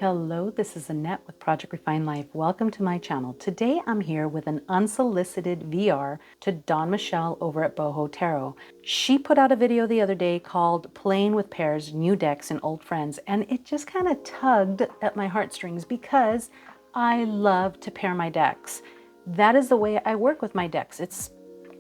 Hello, this is Annette with Project Refine Life. Welcome to my channel. Today I'm here with an unsolicited VR to Dawn Michelle over at Boho Tarot. She put out a video the other day called Playing with Pairs, New Decks and Old Friends, and it just kind of tugged at my heartstrings because I love to pair my decks. That is the way I work with my decks. It's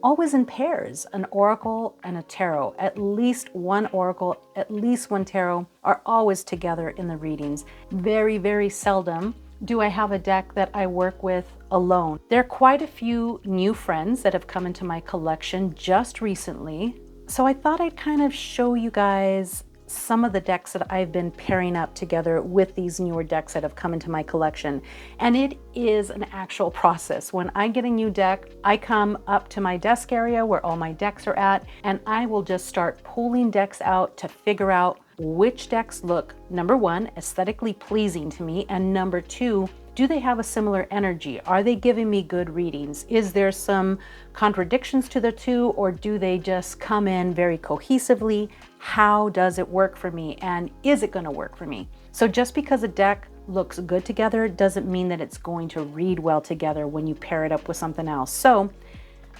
always in pairs, an oracle and a tarot. At least one oracle, at least one tarot are always together in the readings. Very, very seldom do I have a deck that I work with alone. There are quite a few new friends that have come into my collection just recently. So I thought I'd kind of show you guys some of the decks that I've been pairing up together with these newer decks that have come into my collection. And it is an actual process. When I get a new deck, I come up to my desk area where all my decks are at, and I will just start pulling decks out to figure out which decks look, number one, aesthetically pleasing to me, and number two, do they have a similar energy? Are they giving me good readings? Is there some contradictions to the two, or do they just come in very cohesively? How does it work for me? And is it going to work for me? So just because a deck looks good together doesn't mean that it's going to read well together when you pair it up with something else. So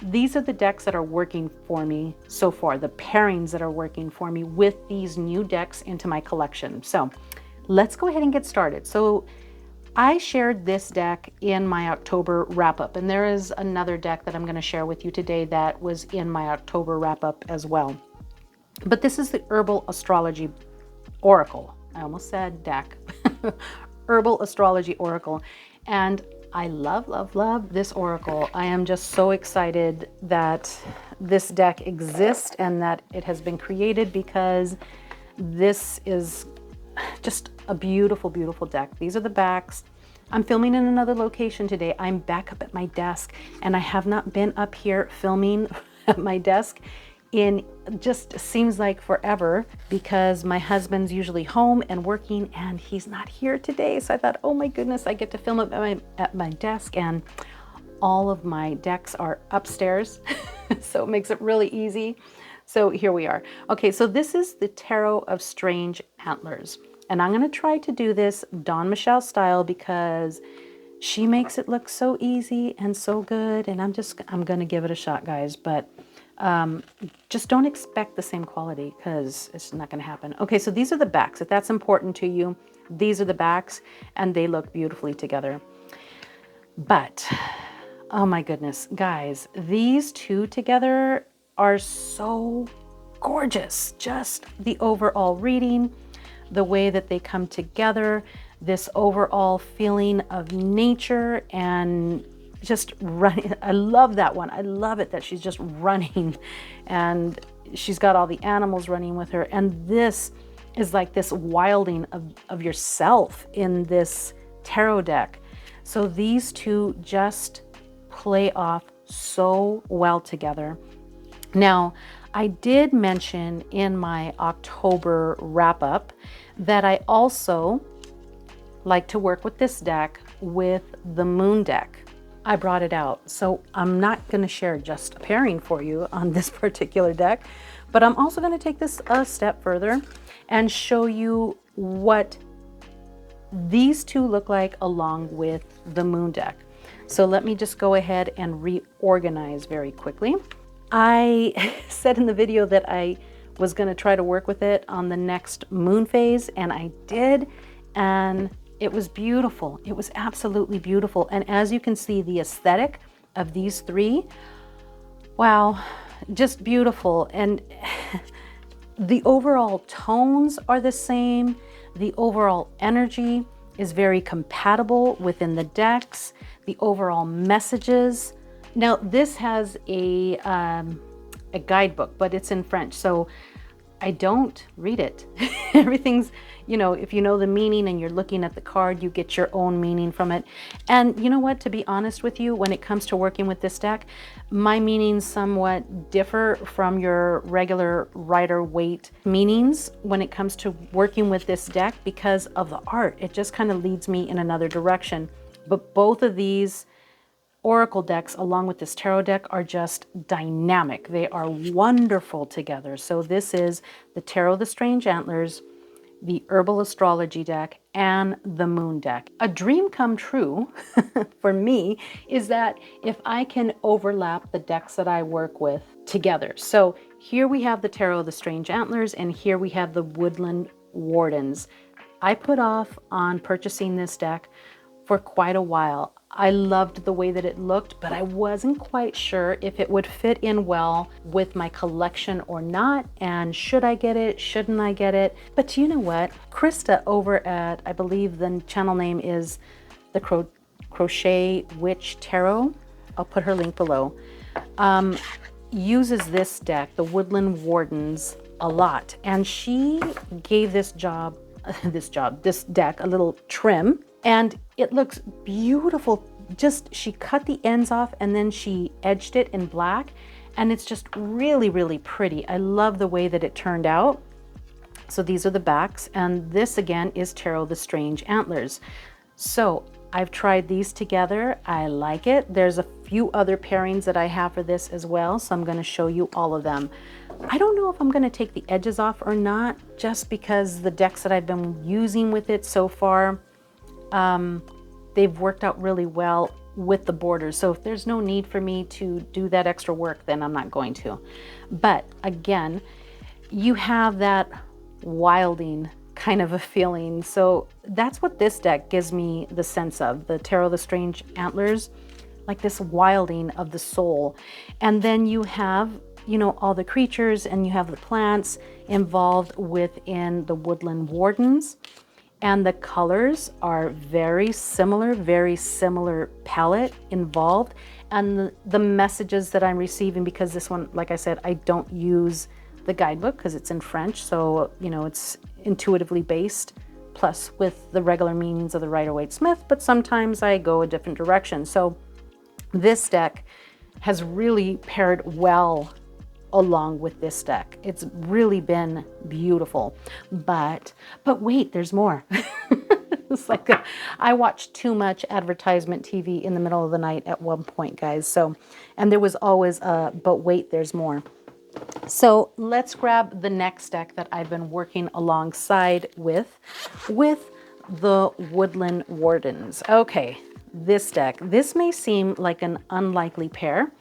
these are the decks that are working for me so far, the pairings that are working for me with these new decks into my collection. So let's go ahead and get started. So I shared this deck in my October wrap-up, and there is another deck that I'm going to share with you today that was in my October wrap-up as well. But this is the Herbal Astrology Oracle. I almost said deck. Herbal Astrology Oracle. And I love, love, love this oracle. I am just so excited that this deck exists and that it has been created, because this is just a beautiful, beautiful deck. These are the backs. I'm filming in another location today. I'm back up at my desk, and I have not been up here filming at my desk in just seems like forever, because my husband's usually home and working, and he's not here today. So I thought, oh my goodness, I get to film at my desk, and all of my decks are upstairs. So it makes it really easy. So here we are. Okay, so this is the Tarot of Strange Antlers. And I'm going to try to do this Dawn Michelle style because she makes it look so easy and so good. And I'm going to give it a shot, guys. But just don't expect the same quality, because it's not going to happen. Okay, so these are the backs. If that's important to you, these are the backs, and they look beautifully together. But, oh my goodness, guys, these two together are so gorgeous. Just the overall reading, the way that they come together, this overall feeling of nature and just running. I love that one. I love it that she's just running and she's got all the animals running with her. And this is like this wilding of yourself in this tarot deck. So these two just play off so well together. Now, I did mention in my October wrap-up that I also like to work with this deck with the Moon deck. I brought it out. So I'm not going to share just a pairing for you on this particular deck, but I'm also going to take this a step further and show you what these two look like along with the Moon deck. So let me just go ahead and reorganize very quickly. I said in the video that I was going to try to work with it on the next moon phase, and I did, and it was beautiful. It was absolutely beautiful. And as you can see, the aesthetic of these three, wow, just beautiful. And the overall tones are the same. The overall energy is very compatible within the decks. The overall messages. Now, this has a guidebook, but it's in French, so I don't read it. Everything's, you know, if you know the meaning and you're looking at the card, you get your own meaning from it. And you know what, to be honest with you, when it comes to working with this deck, my meanings somewhat differ from your regular Rider-Waite meanings when it comes to working with this deck because of the art. It just kind of leads me in another direction. But both of these oracle decks along with this tarot deck are just dynamic. They are wonderful together. So this is the Tarot of the Strange Antlers the Herbal Astrology deck, and the Moon deck. A dream come true for me is that if I can overlap the decks that I work with together. So here we have the Tarot of the Strange Antlers, and here we have the Woodland Wardens. I put off on purchasing this deck for quite a while. I loved the way that it looked, but I wasn't quite sure if it would fit in well with my collection or not, and should I get it, shouldn't I get it? But you know what? Krista over at, I believe the channel name is the Crochet Witch Tarot, I'll put her link below, uses this deck, the Woodland Wardens, a lot. And she gave this deck a little trim, and it looks beautiful. Just, she cut the ends off and then she edged it in black, and it's just really, really pretty. I love the way that it turned out. So these are the backs, and this again is Tarot the Strange Antlers. So I've tried these together. I like it. There's a few other pairings that I have for this as well, so I'm going to show you all of them. I don't know if I'm going to take the edges off or not, just because the decks that I've been using with it so far, they've worked out really well with the borders. So if there's no need for me to do that extra work, then I'm not going to. But again, you have that wilding kind of a feeling. So that's what this deck gives me the sense of, the Tarot of the Strange Antlers, like this wilding of the soul. And then you have, you know, all the creatures, and you have the plants involved within the Woodland Wardens. And the colors are very similar palette involved. And the messages that I'm receiving, because this one, like I said, I don't use the guidebook because it's in French. So, you know, it's intuitively based, plus with the regular meanings of the Rider-Waite-Smith, but sometimes I go a different direction. So this deck has really paired well along with this deck. It's really been beautiful. But wait, there's more. It's like I watched too much advertisement TV in the middle of the night at one point, guys. So, and there was always a, but wait, there's more. So let's grab the next deck that I've been working alongside with the Woodland Wardens. Okay, this deck. This may seem like an unlikely pair,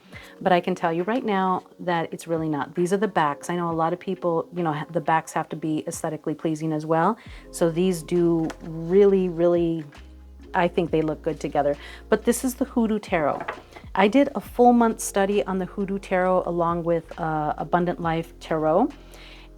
but I can tell you right now that it's really not. These are the backs. I know a lot of people, you know, the backs have to be aesthetically pleasing as well. So these do really, really, I think they look good together. But this is the Hoodoo Tarot. I did a full month study on the Hoodoo Tarot along with Abundant Life Tarot.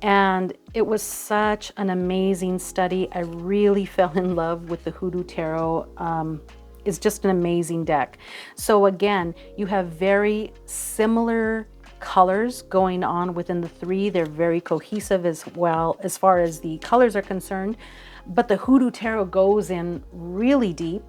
And it was such an amazing study. I really fell in love with the Hoodoo Tarot. It's just an amazing deck. So again, you have very similar colors going on within the three. They're very cohesive as well as far as the colors are concerned. But the Hoodoo Tarot goes in really deep.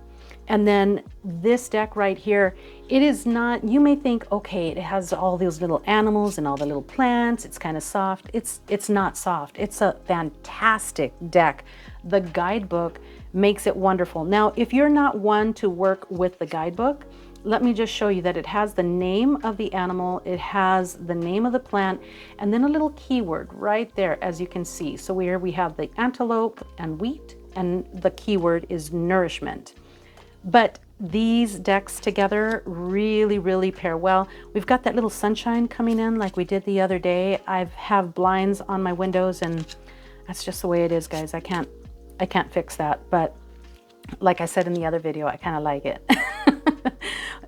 And then this deck right here, it is not, you may think, okay, it has all those little animals and all the little plants. It's kind of soft. It's not soft. It's a fantastic deck. The guidebook makes it wonderful. Now, if you're not one to work with the guidebook, let me just show you that it has the name of the animal, it has the name of the plant, and then a little keyword right there, as you can see. So here we have the antelope and wheat, and the keyword is nourishment. But these decks together really, really pair well. We've got that little sunshine coming in like we did the other day. I have blinds on my windows, and that's just the way it is, guys. I can't fix that. But like I said in the other video, I kind of like it.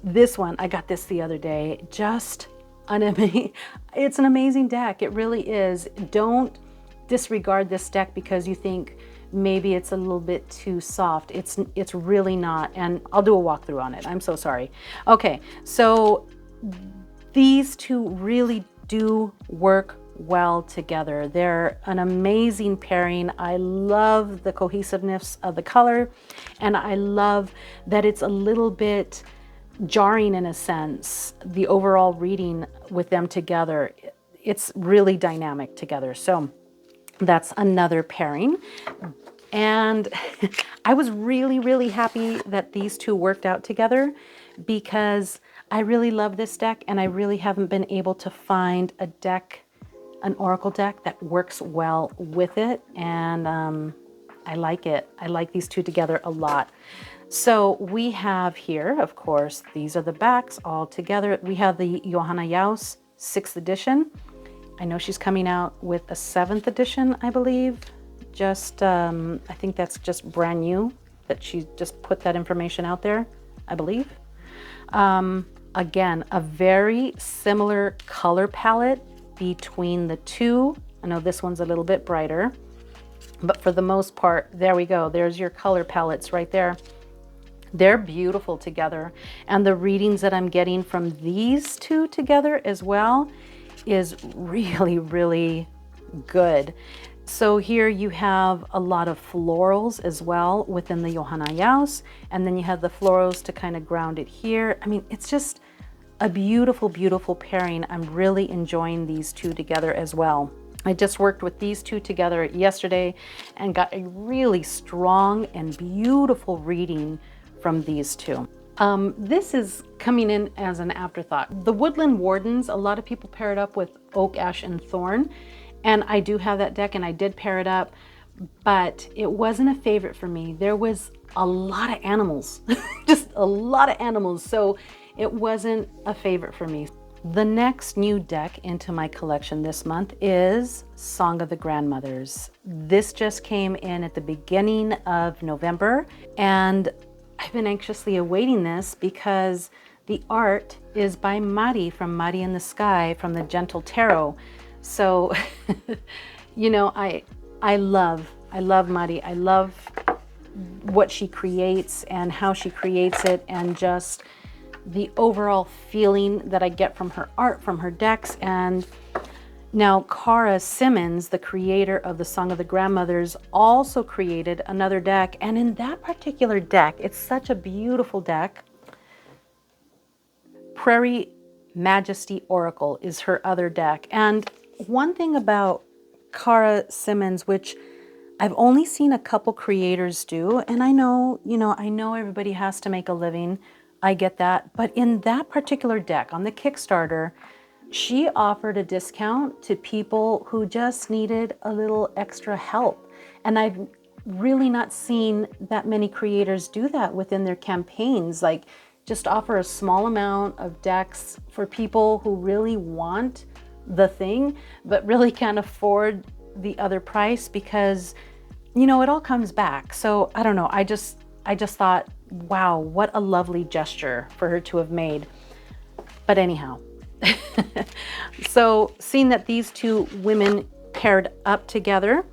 This one, I got this the other day. Just it's an amazing deck. It really is. Don't disregard this deck because you think maybe it's a little bit too soft. It's really not. And I'll do a walkthrough on it. I'm so sorry. Okay, so these two really do work well together. They're an amazing pairing. I love the cohesiveness of the color, and I love that it's a little bit jarring in a sense, the overall reading with them together. It's really dynamic together. So that's another pairing. And I was really, really happy that these two worked out together because I really love this deck, and I really haven't been able to find a deck an oracle deck that works well with it, and I like it. I like these two together a lot. So we have here, of course, these are the backs all together. We have the Jaus 6th edition. I know she's coming out with a 7th edition, I believe. Just, I think that's just brand new, that she just put that information out there, I believe. Again, a very similar color palette between the two. I know this one's a little bit brighter, but for the most part, there we go. There's your color palettes right there. They're beautiful together. And the readings that I'm getting from these two together as well is really, really good. So here you have a lot of florals as well within the Jaus, and then you have the florals to kind of ground it here. I mean, it's just a beautiful, beautiful pairing. I'm really enjoying these two together as well. I just worked with these two together yesterday and got a really strong and beautiful reading from these two. This is coming in as an afterthought. The Woodland Wardens, a lot of people pair it up with Oak, Ash, and Thorn. And I do have that deck and I did pair it up, but it wasn't a favorite for me. There was a lot of animals, just a lot of animals. So it wasn't a favorite for me. The next new deck into my collection this month is Song of the Grandmothers. This just came in at the beginning of November, and I've been anxiously awaiting this because the art is by Mari from Mari in the Sky from the Gentle Tarot. So, you know, I love Mari. I love what she creates and how she creates it, and just the overall feeling that I get from her art, from her decks. And now Cara Simmons, the creator of the Song of the Grandmothers, also created another deck. And in that particular deck, it's such a beautiful deck. Prairie Majesty Oracle is her other deck. And one thing about Cara Simmons, which I've only seen a couple creators do, and I know everybody has to make a living. I get that. But in that particular deck on the Kickstarter, she offered a discount to people who just needed a little extra help. And I've really not seen that many creators do that within their campaigns. Like, just offer a small amount of decks for people who really want the thing, but really can't afford the other price, because, you know, it all comes back. So I don't know. I just thought, wow, what a lovely gesture for her to have made. But anyhow, so seeing that these two women paired up together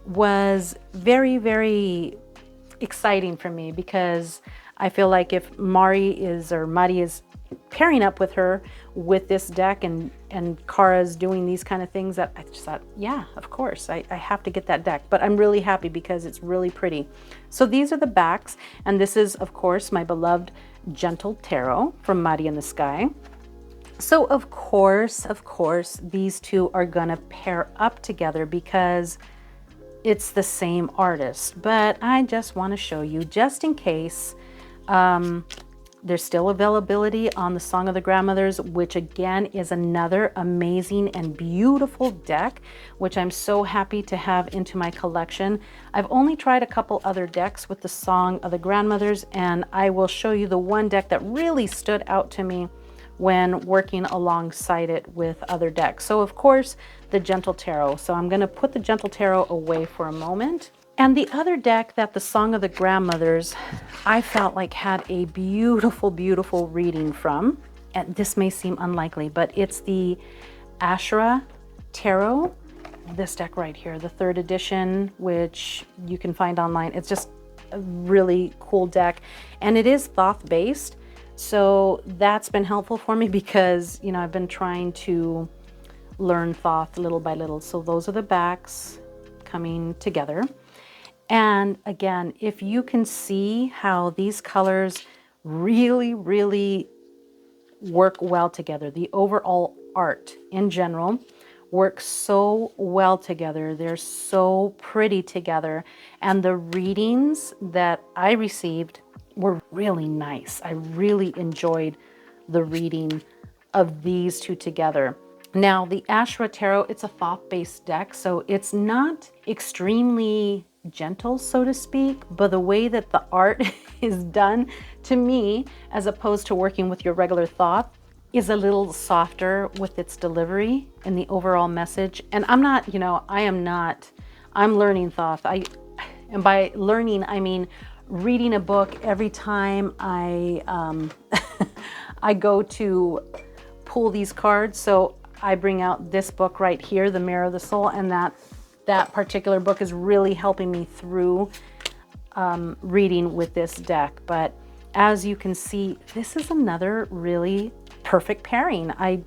was very, very exciting for me, because I feel like if Mari is pairing up with her with this deck, and Cara's doing these kind of things, that I just thought, yeah, of course, I have to get that deck. But I'm really happy because it's really pretty. So these are the backs, and this is, of course, my beloved Gentle Tarot from Mari in the Sky. So of course, these two are gonna pair up together because it's the same artist. But I just want to show you, just in case. There's still availability on the Song of the Grandmothers, which again is another amazing and beautiful deck, which I'm so happy to have into my collection. I've only tried a couple other decks with the Song of the Grandmothers, and I will show you the one deck that really stood out to me when working alongside it with other decks. So of course, the Gentle Tarot. So I'm going to put the Gentle Tarot away for a moment. And the other deck that the Song of the Grandmothers, I felt like had a beautiful, beautiful reading from, and this may seem unlikely, but it's the Asherah Tarot. This deck right here, the 3rd edition, which you can find online. It's just a really cool deck, and it is Thoth based. So that's been helpful for me because, you know, I've been trying to learn Thoth little by little. So those are the backs coming together. And again, if you can see how these colors really, really work well together, the overall art in general works so well together. They're so pretty together. And the readings that I received were really nice. I really enjoyed the reading of these two together. Now, the Asherah Tarot, it's a Thoth-based deck, so it's not extremely gentle, so to speak, but the way that the art is done to me, as opposed to working with your regular Thoth, is a little softer with its delivery and the overall message. And I'm not, I'm learning Thoth. And by learning, I mean reading a book every time I I go to pull these cards. So I bring out this book right here, The Mirror of the Soul, and that particular book is really helping me through reading with this deck. But as you can see, this is another really perfect pairing. I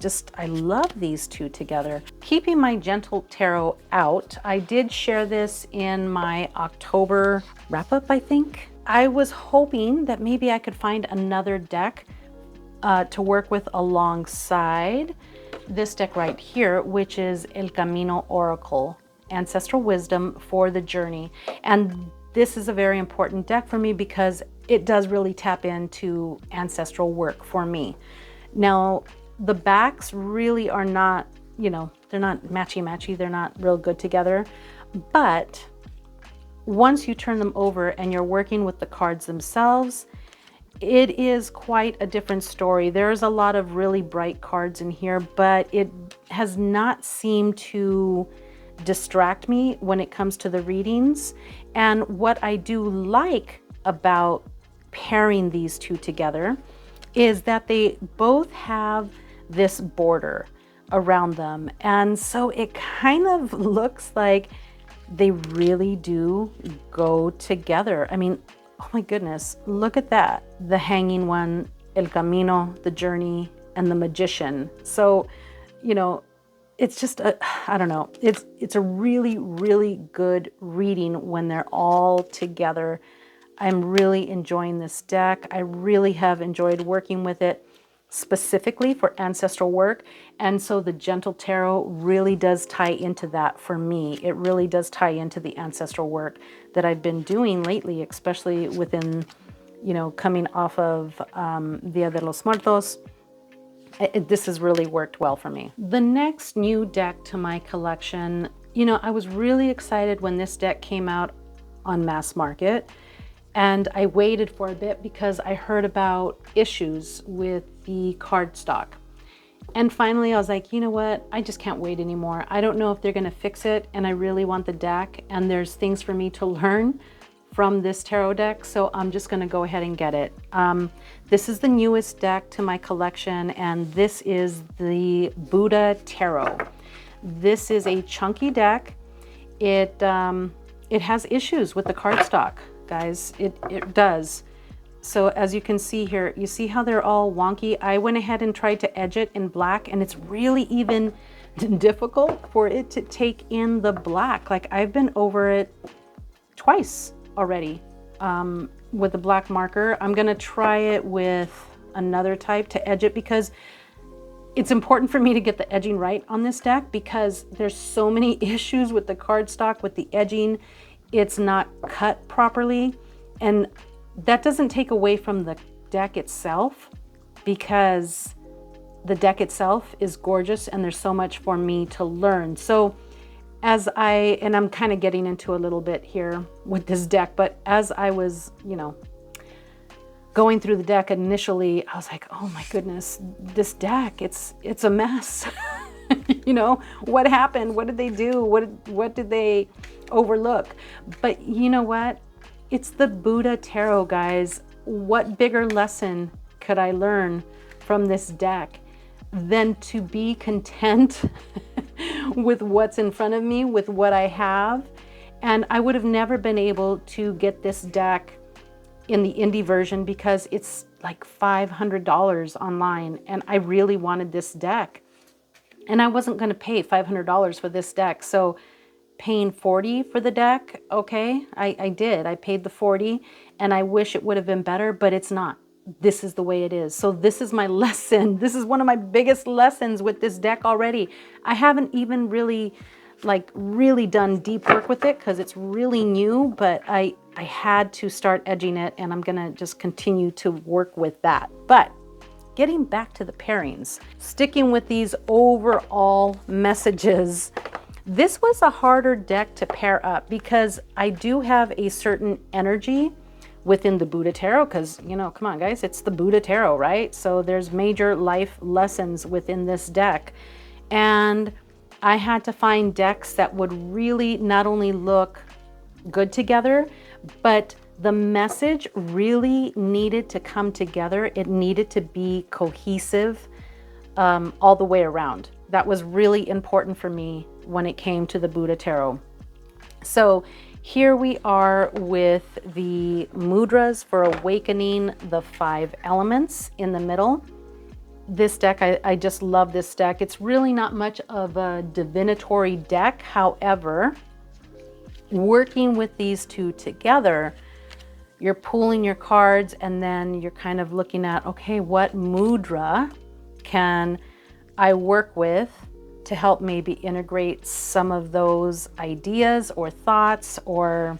love these two together. Keeping my Gentle Tarot out, I did share this in my October wrap-up, I think. I was hoping that maybe I could find another deck to work with alongside this deck right here, which is El Camino Oracle, Ancestral Wisdom for the Journey. And this is a very important deck for me because it does really tap into ancestral work for me. Now, the backs really are not, they're not matchy-matchy, they're not real good together, but once you turn them over and you're working with the cards themselves, it is quite a different story. There's a lot of really bright cards in here, but it has not seemed to distract me when it comes to the readings. And what I do like about pairing these two together is that they both have this border around them. And so it kind of looks like they really do go together. I mean, oh my goodness, look at that. The Hanging One, El Camino, the Journey, and the Magician. So, it's just, I don't know. It's a really, really good reading when they're all together. I'm really enjoying this deck. I really have enjoyed working with it specifically for ancestral work. And so the Gentle Tarot really does tie into that for me. It really does tie into the ancestral work that I've been doing lately, especially within, coming off of Dia de los Muertos. This has really worked well for me. The next new deck to my collection, I was really excited when this deck came out on mass market. And I waited for a bit because I heard about issues with the cardstock. And finally, I was like, you know what? I just can't wait anymore. I don't know if they're going to fix it, and I really want the deck. And there's things for me to learn from this tarot deck, so I'm just going to go ahead and get it. This is the newest deck to my collection, and this is the Boho Tarot. This is a chunky deck. It has issues with the cardstock. Guys, it does. So as you can see here, you see how they're all wonky? I went ahead and tried to edge it in black, and it's really even difficult for it to take in the black. Like, I've been over it twice already with the black marker. I'm gonna try it with another type to edge it because it's important for me to get the edging right on this deck because there's so many issues with the cardstock, with the edging. It's not cut properly, and that doesn't take away from the deck itself because the deck itself is gorgeous and there's so much for me to learn. So and I'm kind of getting into a little bit here with this deck, but as I was, going through the deck initially, I was like, oh my goodness, this deck, it's a mess. What happened? What did they do? What did they overlook? But you know what? It's the Boho Tarot, guys. What bigger lesson could I learn from this deck than to be content with what's in front of me, with what I have? And I would have never been able to get this deck in the indie version because it's like $500 online, and I really wanted this deck. And I wasn't going to pay $500 for this deck. So paying $40 for the deck, okay, I did. I paid the $40, and I wish it would have been better, but it's not. This is the way it is. So this is my lesson. This is one of my biggest lessons with this deck already. I haven't even really done deep work with it because it's really new, but I had to start edging it, and I'm going to just continue to work with that. But getting back to the pairings, sticking with these overall messages, this was a harder deck to pair up because I do have a certain energy within the Buddha Tarot because, you know, come on guys, it's the Buddha Tarot, right? So there's major life lessons within this deck. And I had to find decks that would really not only look good together, but the message really needed to come together. It needed to be cohesive all the way around. That was really important for me when it came to the Buddha Tarot. So here we are with the Mudras for awakening the 5 elements in the middle. This deck, I just love this deck. It's really not much of a divinatory deck. However, working with these two together, you're pulling your cards and then you're kind of looking at, okay, what mudra can I work with to help maybe integrate some of those ideas or thoughts or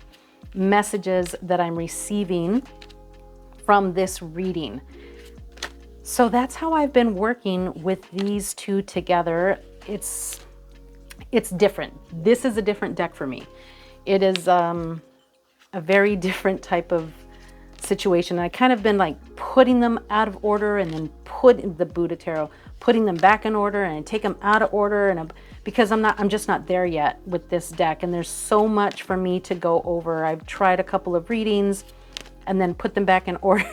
messages that I'm receiving from this reading. So that's how I've been working with these two together. It's different. This is a different deck for me. It is a very different type of situation. I kind of been like putting them out of order and then put the Buddha Tarot, putting them back in order and I take them out of order and because I'm just not there yet with this deck and there's so much for me to go over. I've tried a couple of readings and then put them back in order.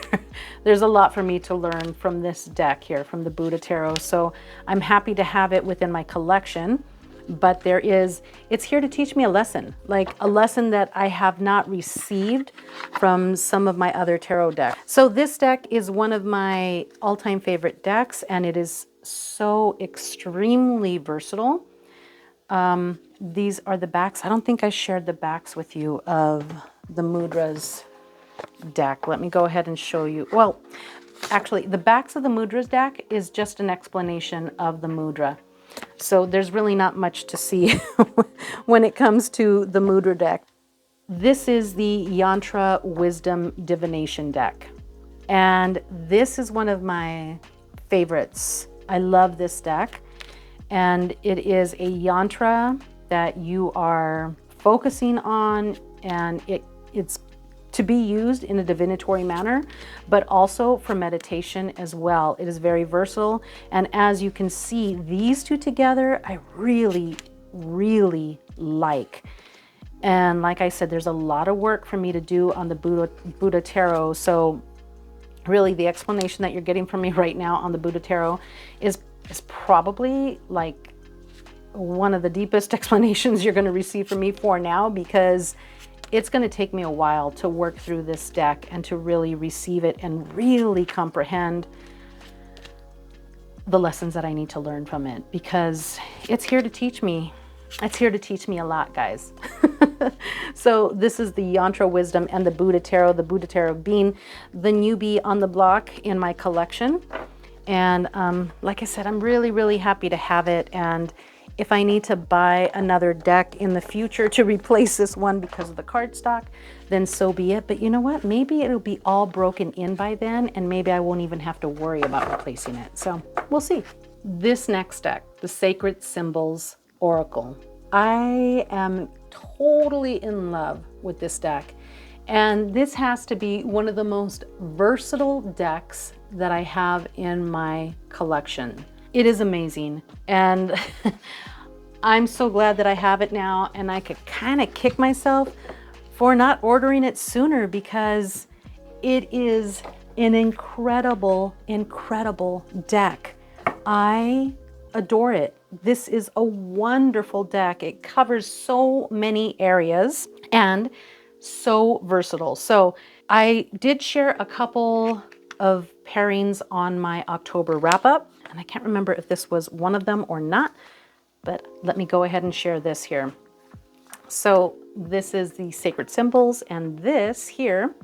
There's a lot for me to learn from this deck here, from the Buddha Tarot. So I'm happy to have it within my collection, but it's here to teach me a lesson, like a lesson that I have not received from some of my other tarot decks. So this deck is one of my all-time favorite decks, and it is so extremely versatile. These are the backs. I don't think I shared the backs with you of the Mudras deck. Let me go ahead and show you. Well, actually, the backs of the Mudras deck is just an explanation of the mudra. So there's really not much to see when it comes to the Mudra deck. This is the Yantra Wisdom Divination deck. And this is one of my favorites. I love this deck. And it is a yantra that you are focusing on, and it's to be used in a divinatory manner, but also for meditation as well. It is very versatile. And as you can see, these two together, I really, really like. And like I said, there's a lot of work for me to do on the Buddha Tarot. So really the explanation that you're getting from me right now on the Buddha Tarot is probably like one of the deepest explanations you're going to receive from me for now, because it's going to take me a while to work through this deck and to really receive it and really comprehend the lessons that I need to learn from it, because it's here to teach me. It's here to teach me a lot, guys. So this is the Yantra Wisdom and the Buddha Tarot being the newbie on the block in my collection. And like I said, I'm really, really happy to have it. And if I need to buy another deck in the future to replace this one because of the cardstock, then so be it. But you know what? Maybe it'll be all broken in by then, and maybe I won't even have to worry about replacing it. So we'll see. This next deck, the Sacred Symbols Oracle. I am totally in love with this deck. And this has to be one of the most versatile decks that I have in my collection. It is amazing. And I'm so glad that I have it now, and I could kind of kick myself for not ordering it sooner, because it is an incredible, incredible deck. I adore it. This is a wonderful deck. It covers so many areas and so versatile. So I did share a couple of pairings on my October wrap-up, and I can't remember if this was one of them or not, but let me go ahead and share this here. So this is the Sacred Symbols, and this here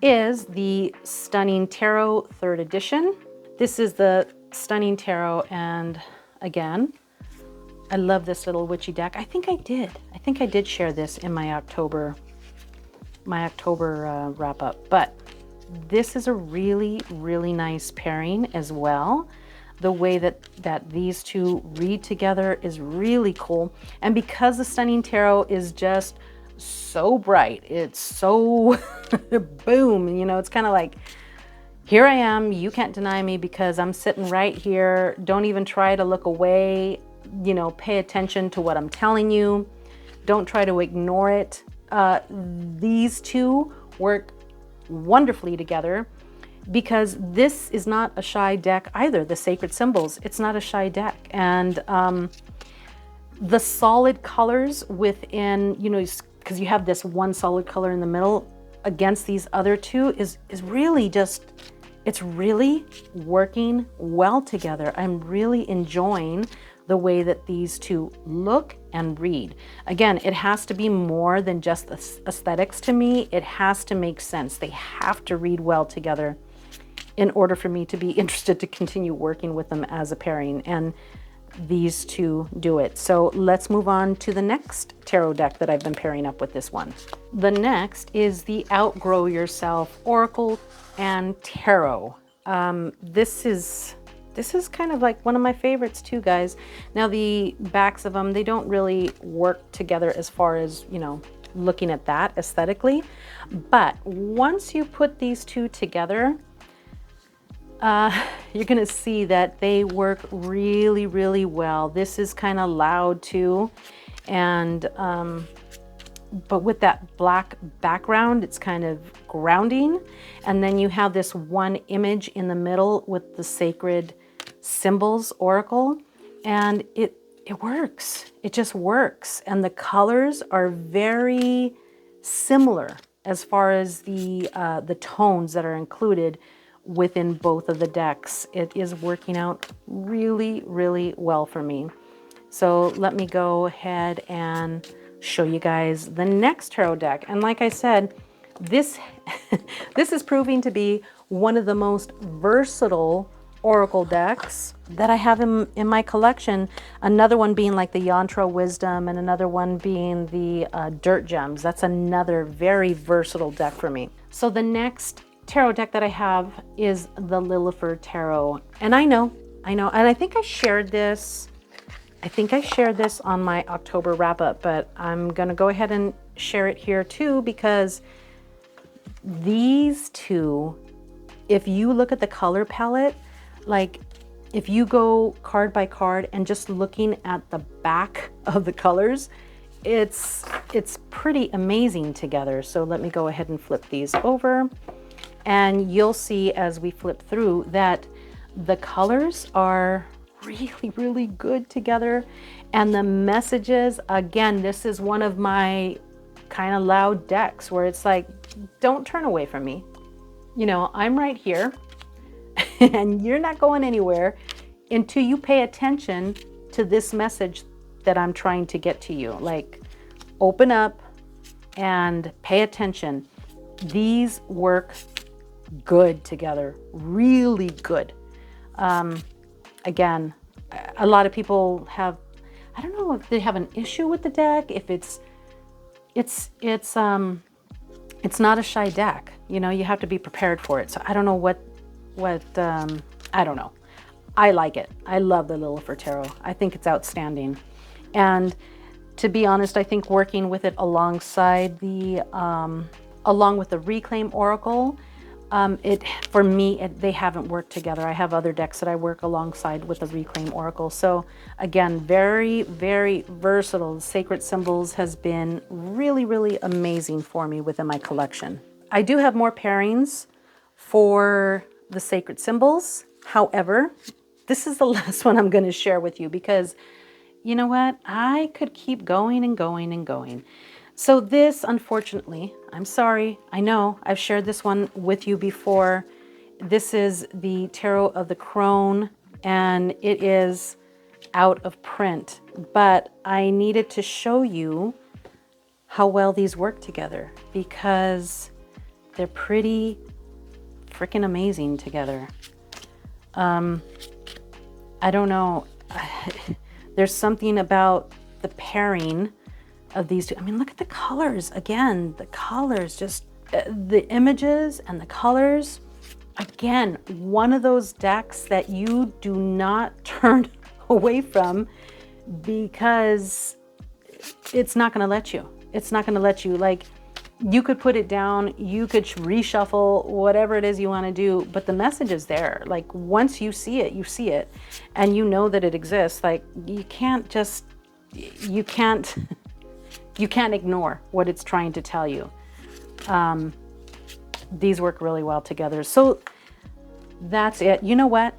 is the Stunning Tarot 3rd edition. This is the Stunning Tarot, and again, I love this little witchy deck. I think I did share this in my October wrap-up, but this is a really, really nice pairing as well. The way that these two read together is really cool. And because the Stunning Tarot is just so bright, it's so boom, you know, it's kind of like, here I am, you can't deny me because I'm sitting right here. Don't even try to look away, you know, pay attention to what I'm telling you. Don't try to ignore it. These two work wonderfully together, because this is not a shy deck either. The Sacred Symbols, it's not a shy deck. And the solid colors within, you know, because you have this one solid color in the middle against these other two is really just, it's really working well together. I'm really enjoying the way that these two look and read. Again, it has to be more than just aesthetics to me. It has to make sense. They have to read well together in order for me to be interested to continue working with them as a pairing. And these two do it. So let's move on to the next tarot deck that I've been pairing up with this one. The next is the Outgrow Yourself Oracle and Tarot. This is kind of like one of my favorites too, guys. Now the backs of them, they don't really work together as far as, you know, looking at that aesthetically. But once you put these two together, you're gonna see that they work really, really well. This is kind of loud too. And, but with that black background, it's kind of grounding. And then you have this one image in the middle with the Sacred Symbols Oracle, and it works. It just works. And the colors are very similar as far as the tones that are included within both of the decks. It is working out really, really well for me. So let me go ahead and show you guys the next tarot deck. And like I said, this is proving to be one of the most versatile oracle decks that I have in my collection. Another one being like the Yantra Wisdom, and another one being the Dirt Gems. That's another very versatile deck for me. So the next tarot deck that I have is the Lilifer Tarot. And I know, and I think I shared this. I think I shared this on my October wrap up, but I'm gonna go ahead and share it here too, because these two, if you look at the color palette, like if you go card by card and just looking at the back of the colors, it's pretty amazing together. So let me go ahead and flip these over. And you'll see as we flip through that the colors are really, really good together. And the messages, again, this is one of my kind of loud decks where it's like, don't turn away from me. You know, I'm right here and you're not going anywhere until you pay attention to this message that I'm trying to get to you. Like, open up and pay attention. These work good together, really good. Again, a lot of people have, I don't know if they have an issue with the deck, if it's not a shy deck. You know, you have to be prepared for it. So I don't know what I don't know. I like it. I love the Lilifer Tarot. I think it's outstanding. And to be honest, I think working with it alongside the, along with the Reclaim Oracle, for me, they haven't worked together. I have other decks that I work alongside with the Reclaim Oracle. So again, very, very versatile. The Sacred Symbols has been really, really amazing for me within my collection. I do have more pairings for the Sacred Symbols. However, this is the last one I'm going to share with you because you know what? I could keep going and going and going. So this, unfortunately, I'm sorry, I know I've shared this one with you before. This is the Tarot of the Crone, and it is out of print, but I needed to show you how well these work together because they're pretty freaking amazing together. I don't know. There's something about the pairing of these two. I mean, look at the colors. Again, the colors just the images and the colors, again, one of those decks that you do not turn away from, because it's not going to let you. It's not going to let you. Like, you could put it down, you could reshuffle, whatever it is you want to do, but the message is there. Like, once you see it, and you know that it exists. Like, you can't ignore what it's trying to tell you. These work really well together. So that's it. You know what?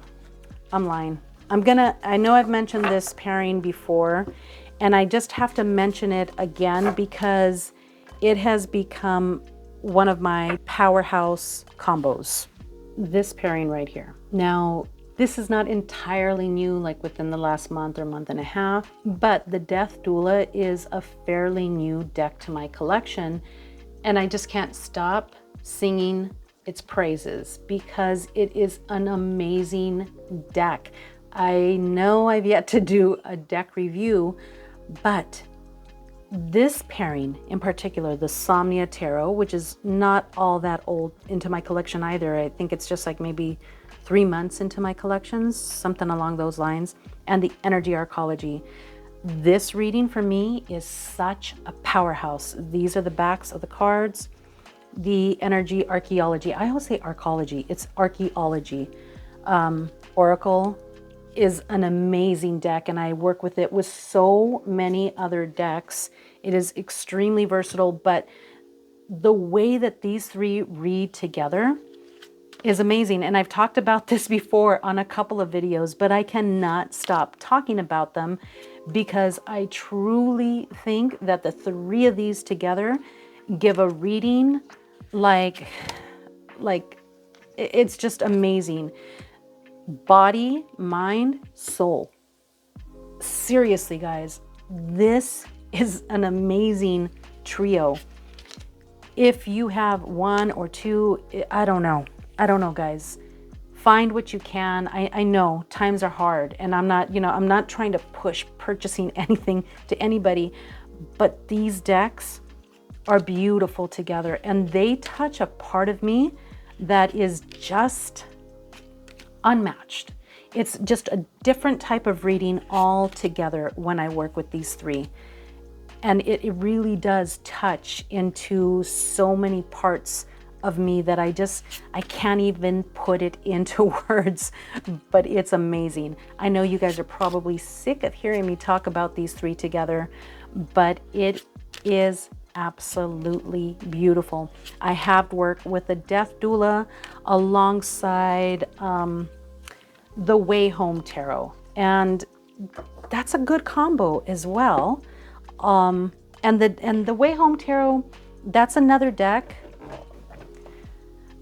I'm lying. I know I've mentioned this pairing before, and I just have to mention it again because it has become one of my powerhouse combos. This pairing right here. Now, this is not entirely new, like within the last month or month and a half, but the Death Doula is a fairly new deck to my collection, and I just can't stop singing its praises because it is an amazing deck. I know I've yet to do a deck review, but this pairing in particular, the Somnia Tarot, which is not all that old into my collection either. I think it's just like maybe 3 months into my collections, something along those lines, and the Energy Archeology. This reading for me is such a powerhouse. These are the backs of the cards. The Energy Archeology, I always say Archeology, it's Archeology. Oracle is an amazing deck, and I work with it with so many other decks. It is extremely versatile, but the way that these three read together is amazing. And I've talked about this before on a couple of videos, but I cannot stop talking about them because I truly think that the three of these together give a reading like it's just amazing. Body, mind, soul. Seriously, guys, this is an amazing trio. If you have one or two, I don't know, guys. Find what you can. I know times are hard, and I'm not trying to push purchasing anything to anybody, but these decks are beautiful together, and they touch a part of me that is just unmatched. It's just a different type of reading altogether when I work with these three. And it really does touch into so many parts of me that I can't even put it into words, but it's amazing. I know you guys are probably sick of hearing me talk about these three together, but it is absolutely beautiful. I have worked with the Death Doula alongside the Wayhome Tarot, and that's a good combo as well. And the Wayhome Tarot, that's another deck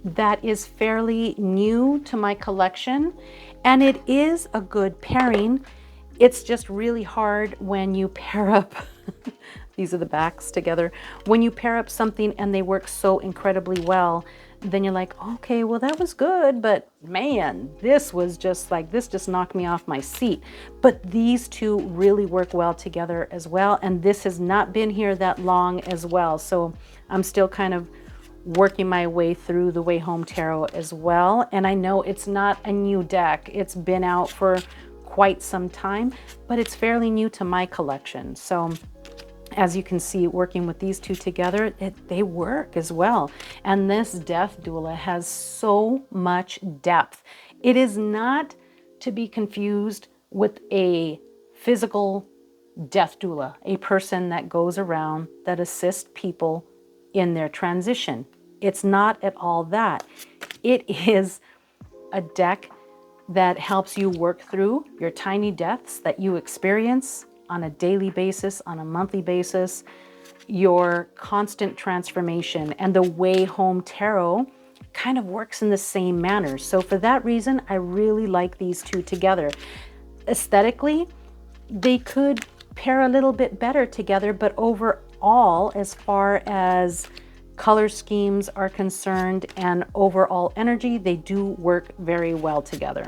that is fairly new to my collection, and it is a good pairing. It's just really hard when you pair up these are the backs together. When you pair up something and they work so incredibly well, then you're like, okay, well, that was good, but man, this just knocked me off my seat. But these two really work well together as well. And this has not been here that long as well. So I'm still kind of working my way through the Wayhome Tarot as well. And I know it's not a new deck. It's been out for quite some time, but it's fairly new to my collection. So as you can see, working with these two together, they work as well. And this Death Doula has so much depth. It is not to be confused with a physical Death Doula, a person that goes around that assists people in their transition. It's not at all that. It is a deck that helps you work through your tiny deaths that you experience on a daily basis, on a monthly basis, your constant transformation. And the Wayhome Tarot kind of works in the same manner. So for that reason, I really like these two together. Aesthetically, they could pair a little bit better together, but overall, as far as color schemes are concerned and overall energy, they do work very well together.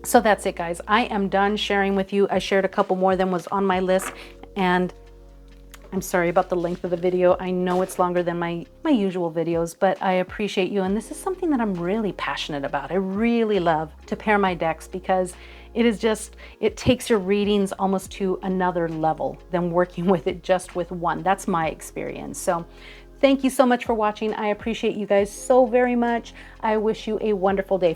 So that's it, guys. I am done sharing with you. I shared a couple more than was on my list, and I'm sorry about the length of the video. I know it's longer than my usual videos, but I appreciate you. And this is something that I'm really passionate about. I really love to pair my decks because it takes your readings almost to another level than working with it just with one. That's my experience. So thank you so much for watching. I appreciate you guys so very much. I wish you a wonderful day.